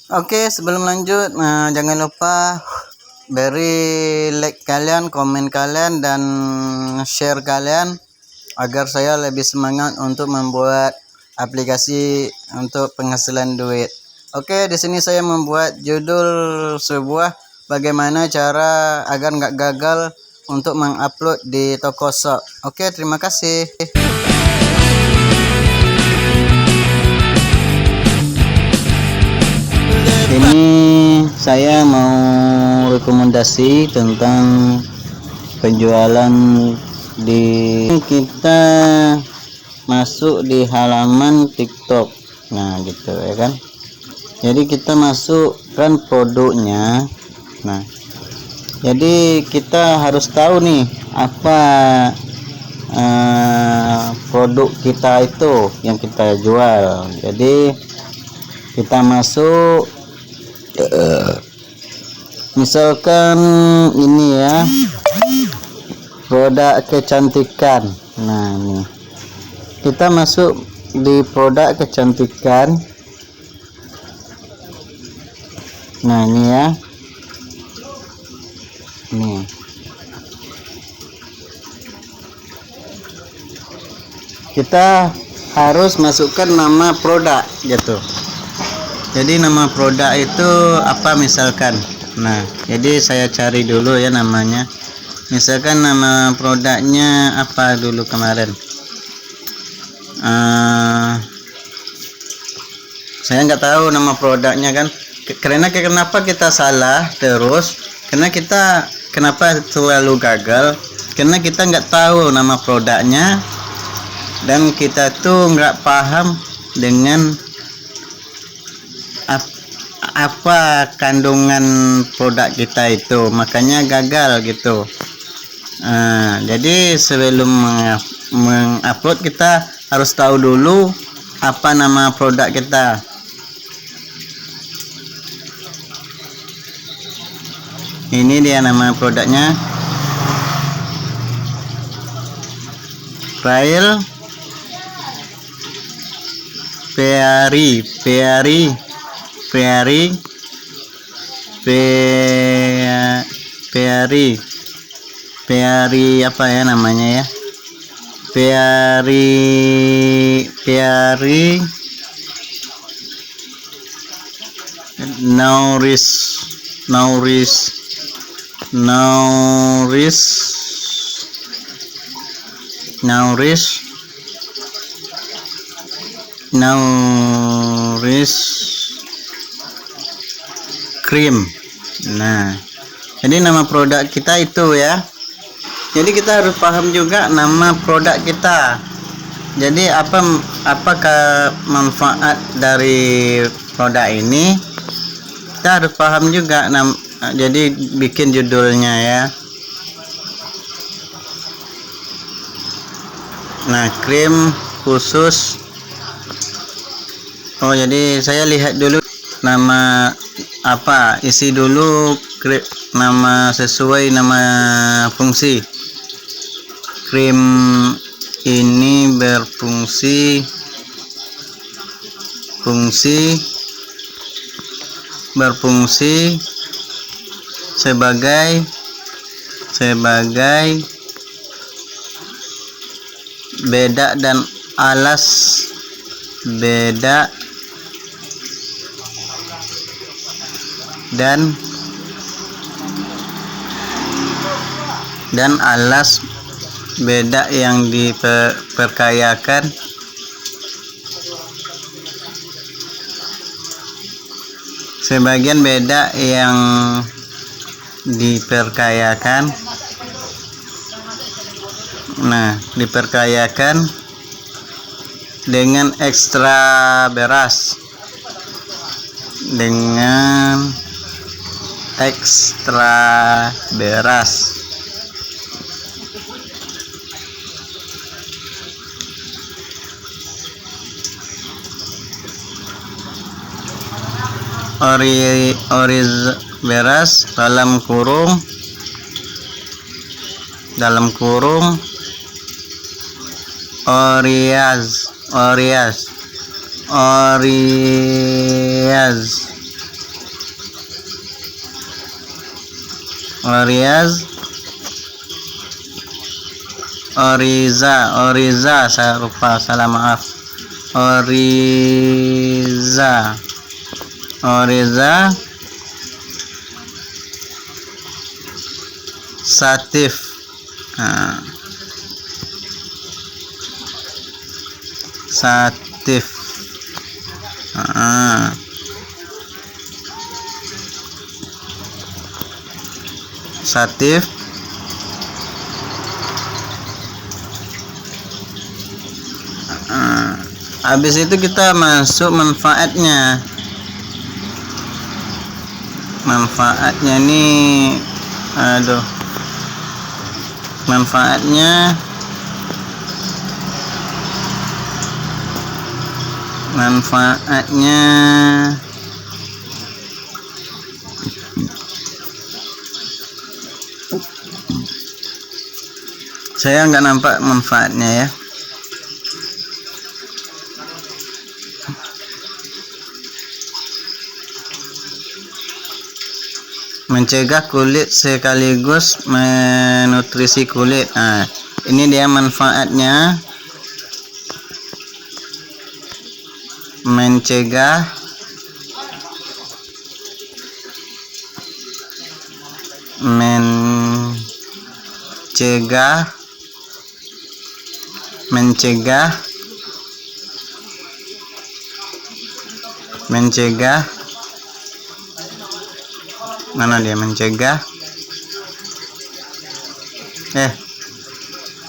Oke, sebelum lanjut, jangan lupa beri like kalian, komen kalian, dan share kalian agar saya lebih semangat untuk membuat aplikasi untuk penghasilan duit. Oke, di sini saya membuat judul sebuah bagaimana cara agar nggak gagal untuk mengupload di toko shop. Oke, terima kasih. Ini saya mau rekomendasi tentang penjualan di kita masuk di halaman TikTok. Nah, gitu ya kan. Jadi kita masukkan produknya. Nah, jadi kita harus tahu nih apa produk kita itu yang kita jual. Jadi kita masuk, misalkan ini ya, produk kecantikan. Nah, nih kita masuk di produk kecantikan. Nah, ini ya, nih kita harus masukkan nama produk gitu. Jadi nama produk itu apa misalkan. Nah, jadi saya cari dulu ya namanya. Misalkan nama produknya apa dulu kemarin. Saya nggak tahu nama produknya kan. Karena kenapa kita salah terus? Karena kita kenapa selalu gagal? Karena kita nggak tahu nama produknya dan kita tuh nggak paham dengan apa kandungan produk kita itu, makanya gagal gitu. Jadi sebelum mengupload kita harus tahu dulu apa nama produk kita. Ini dia nama produknya, File Fairy apa ya namanya ya, Fairy Nourish Cream. Nah, jadi nama produk kita itu ya. Jadi kita harus paham juga nama produk kita. Jadi apakah manfaat dari produk ini? Kita harus paham juga. Jadi bikin judulnya ya. Nah, krim khusus. Oh, jadi saya lihat dulu nama apa, isi dulu nama sesuai nama fungsi. Krim ini berfungsi sebagai bedak dan alas bedak dan alas bedak yang diperkayakan sebagian bedak yang diperkayakan. Nah, diperkayakan dengan ekstra beras, beras dalam kurung Orias Oriza, saya lupa, salah maaf. Oriza Satif. Satif. Satif. Habis itu kita masuk manfaatnya. Manfaatnya nih, manfaatnya saya nggak nampak manfaatnya ya. Mencegah kulit sekaligus menutrisi kulit. Ini dia manfaatnya. Mencegah mana dia?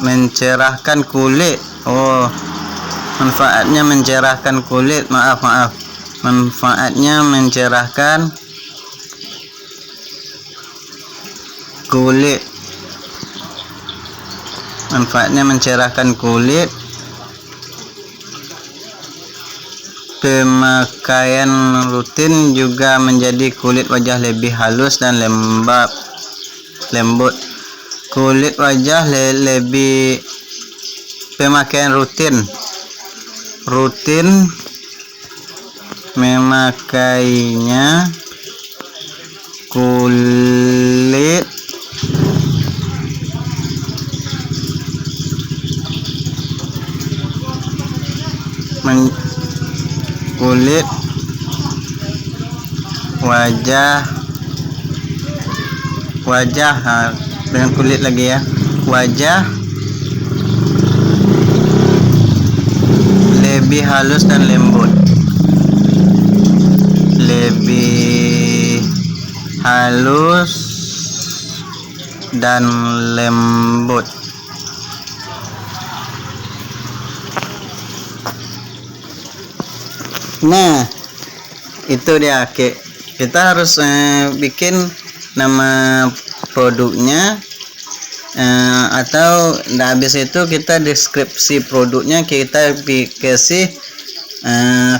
Mencerahkan kulit. Manfaatnya mencerahkan kulit. Maaf. Manfaatnya mencerahkan kulit. Pemakaian rutin juga menjadi kulit wajah lebih halus dan lembut. Kulit wajah lebih pemakaian rutin memakainya kulit wajah dengan kulit lagi ya, wajah lebih halus dan lembut. Nah, itu dia. Kita harus bikin nama produknya, atau habis itu kita deskripsi produknya, kita kasih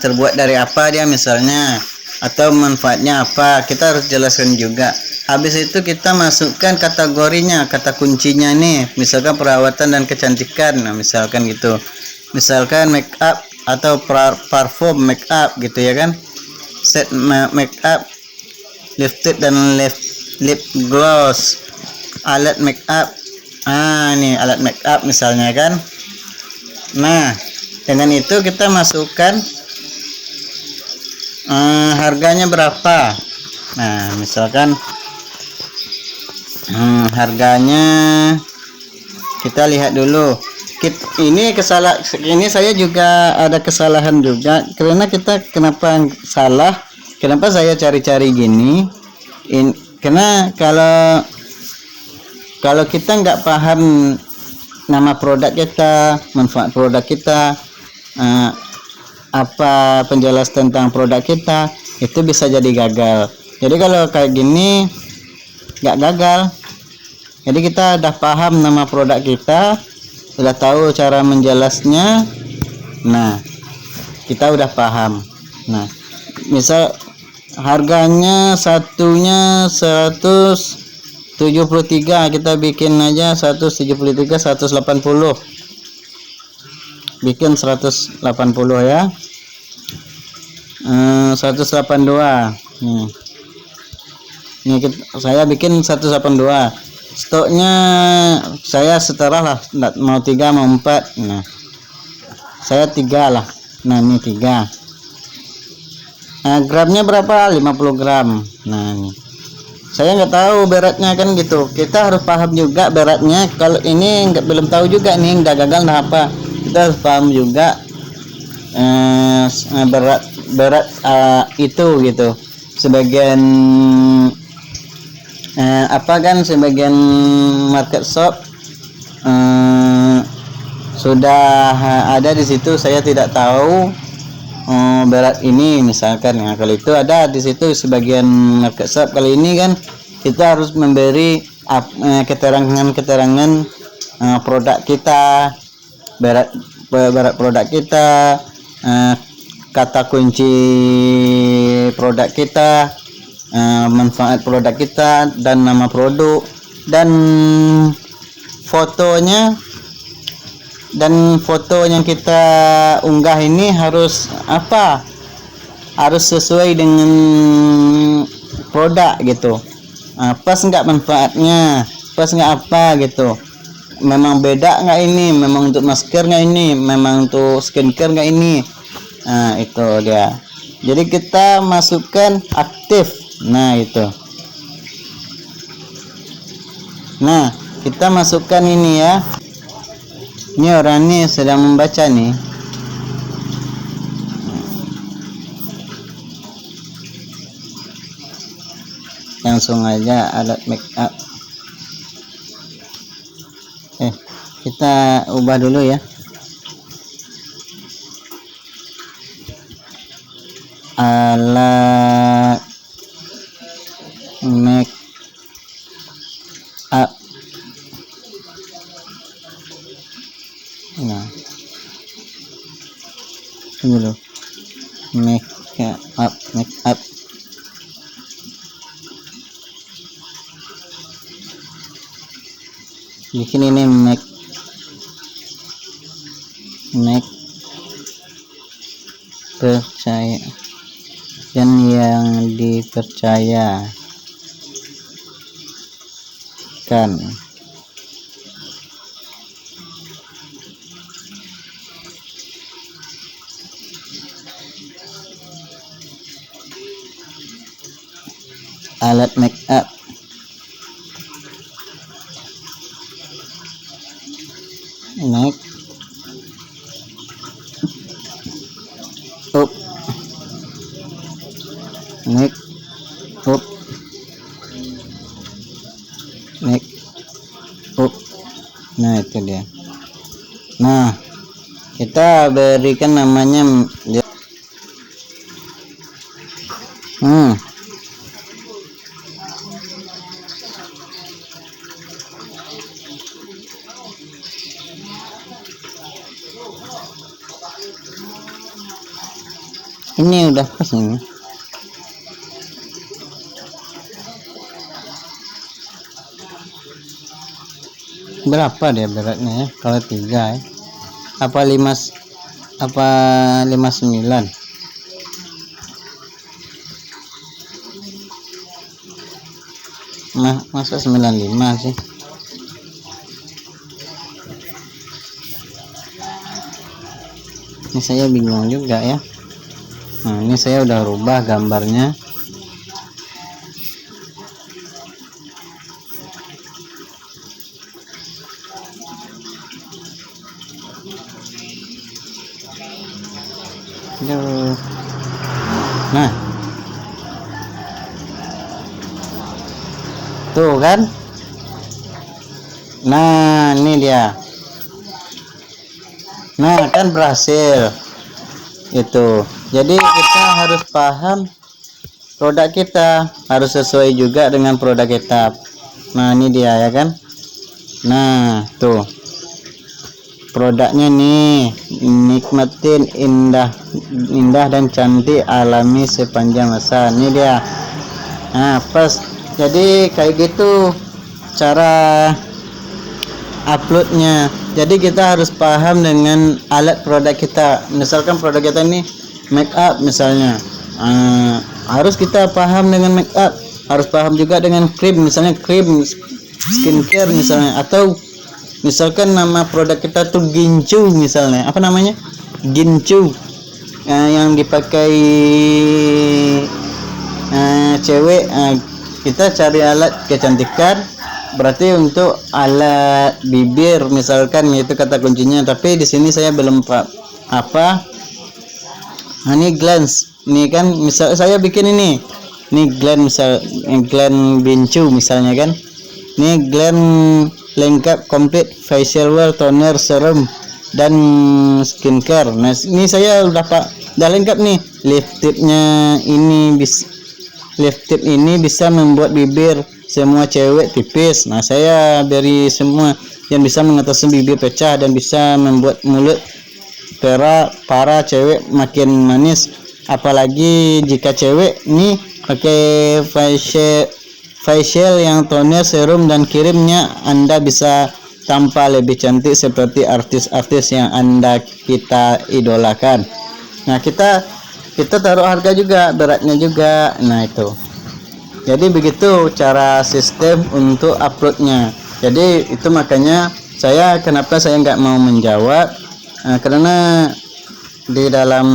terbuat dari apa dia misalnya, atau manfaatnya apa, kita harus jelaskan juga. Habis itu kita masukkan kategorinya, kata kuncinya nih, misalkan perawatan dan kecantikan, misalkan gitu, misalkan make up atau parfum make up gitu ya kan, set make up, lipstick dan lip gloss, alat make up. Nih alat make up misalnya kan. Nah, dengan itu kita masukkan harganya berapa. Nah, misalkan harganya kita lihat dulu. Ini saya juga ada kesalahan juga, karena kenapa saya cari-cari gini, karena kalau kita nggak paham nama produk kita, manfaat produk kita, apa penjelasan tentang produk kita, itu bisa jadi gagal. Jadi kalau kayak gini nggak gagal. Jadi kita udah paham nama produk kita, udah tahu cara menjelasnya. Nah, kita udah paham. Nah, misal harganya satunya 173, kita bikin aja 173, 180, bikin 180 ya, 182. Ini saya bikin 182. Stoknya saya setara lah, mau 3 mau 4. Nah, saya 3 lah. Nah, ini 3. Nah, gramnya berapa? 50 gram. Nah, ini saya nggak tahu beratnya kan gitu. Kita harus paham juga beratnya. Kalau ini belum tahu juga nih, udah gagal nah apa. Kita harus paham juga berat itu gitu. Sebagian apa kan sebagian market shop sudah ada di situ, saya tidak tahu berat ini misalkan. Ya, kalau itu ada di situ sebagian market shop. Kali ini kan kita harus memberi keterangan produk kita, berat produk kita, kata kunci produk kita, manfaat produk kita, dan nama produk, dan fotonya. Dan foto yang kita unggah ini harus apa? Harus sesuai dengan produk gitu. Pas nggak manfaatnya, pas nggak apa gitu. Memang beda nggak ini? Memang untuk masker nggak ini? Memang untuk skincare nggak ini? Nah, itu dia. Jadi kita masukkan aktif. Nah, itu. Nah, kita masukkan ini ya. Ini orang ini sedang membaca nih. Langsung aja alat make up. Kita ubah dulu ya. Alat make up. Nah, ini dulu make up. Bikin ini make percaya dan yang dipercaya kan. Alat make up. Make up. Make up. Make up. Nah, itu dia. Nah, kita berikan namanya ini udah pas ini. Berapa dia beratnya ya? Kalau 3 ya. Apa 59? Nah, masa 95 sih? Ini saya bingung juga ya. Nah, ini saya udah rubah gambarnya. Nah, tuh kan. Nah, ini dia. Nah, kan berhasil itu. Jadi kita harus paham produk kita, harus sesuai juga dengan produk kita. Nah, ini dia ya kan. Nah, tuh produknya nih, nikmatin indah dan cantik alami sepanjang masa. Ini dia. Nah, pas. Jadi kayak gitu cara uploadnya. Jadi kita harus paham dengan alat produk kita. Misalkan produk kita ini make up misalnya, harus kita paham dengan make up. harus paham juga dengan krim, misalnya krim skincare misalnya, atau misalkan nama produk kita tuh gincu misalnya, apa namanya, gincu, yang dipakai cewek. Kita cari alat kecantikan, berarti untuk alat bibir misalkan, itu kata kuncinya. Tapi di sini saya belum apa. Ini glance, ini kan misal saya bikin ini glance, misal glance gincu misalnya kan. Ini glance lengkap komplit facial wear, toner, serum dan skincare. Nah, ini saya udah lengkap nih. Lip tipnya ini lip tip ini bisa membuat bibir semua cewek tipis. Nah, saya beri semua yang bisa mengatasi bibir pecah dan bisa membuat mulut para cewek makin manis. Apalagi jika cewek nih pakai facial yang toner, serum dan kirimnya, Anda bisa tampak lebih cantik seperti artis-artis yang kita idolakan. Nah, kita taruh harga juga, beratnya juga. Nah, itu. Jadi begitu cara sistem untuk uploadnya. Jadi itu makanya kenapa saya nggak mau menjawab, karena di dalam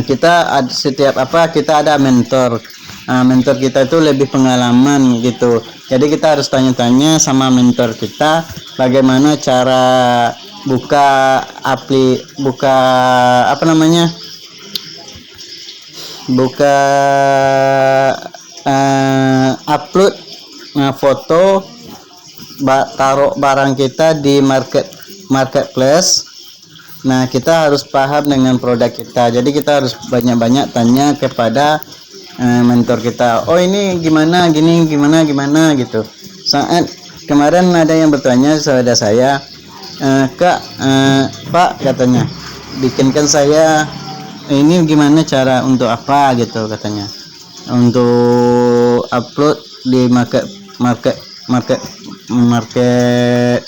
kita ada mentor. Mentor kita itu lebih pengalaman gitu. Jadi kita harus tanya-tanya sama mentor kita bagaimana cara buka upload foto, taruh barang kita di marketplace. Nah, kita harus paham dengan produk kita. Jadi kita harus banyak-banyak tanya kepada mentor kita. Oh, ini gimana, gini, gimana gitu. Saat kemarin ada yang bertanya kepada saya, Kak, Pak, katanya, bikinkan saya ini gimana cara untuk apa gitu katanya, untuk upload di market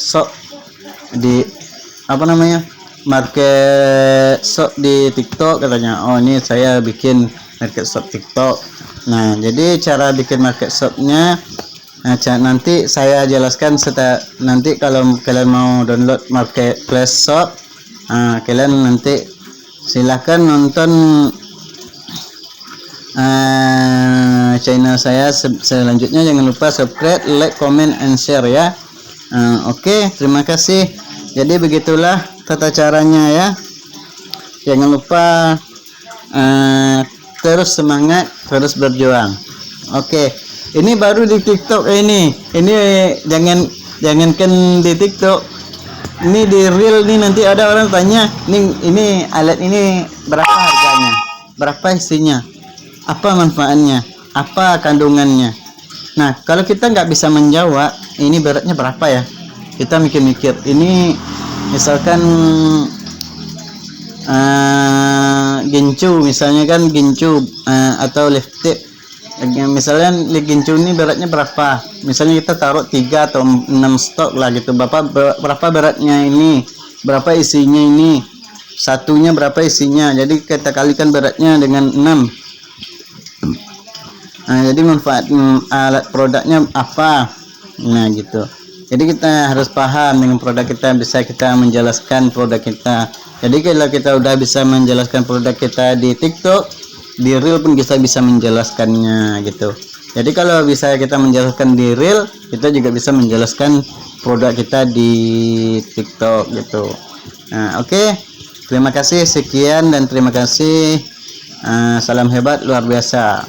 shop, di market shop di TikTok katanya. Oh, ini saya bikin market shop TikTok. Nah, jadi cara bikin market shopnya nanti saya jelaskan nanti. Kalau kalian mau download marketplace shop, kalian nanti silahkan nonton channel saya selanjutnya. Jangan lupa subscribe, like, comment, and share ya. Oke, terima kasih. Jadi begitulah tata caranya ya. Jangan lupa terus semangat, terus berjuang. Oke, ini baru di TikTok ini jangankan di TikTok, ini di real nih. Nanti ada orang tanya, ini alat ini berapa harganya, berapa isinya, apa manfaatnya, apa kandungannya. Nah, kalau kita nggak bisa menjawab ini beratnya berapa ya, kita mikir-mikir. Ini misalkan gincu misalnya kan, gincu atau lip tip. Misalnya gincu ini beratnya berapa, misalnya kita taruh 3 atau 6 stok lah gitu. Berapa beratnya ini, berapa isinya ini, satunya berapa isinya, jadi kita kalikan beratnya dengan 6. Nah, jadi manfaat alat produknya apa, nah gitu. Jadi kita harus paham dengan produk kita, bisa kita menjelaskan produk kita. Jadi kalau kita udah bisa menjelaskan produk kita di TikTok, di Reel pun kita bisa menjelaskannya gitu. Jadi kalau bisa kita menjelaskan di Reel, kita juga bisa menjelaskan produk kita di TikTok gitu. Nah, oke. Terima kasih, sekian dan terima kasih. Salam hebat luar biasa.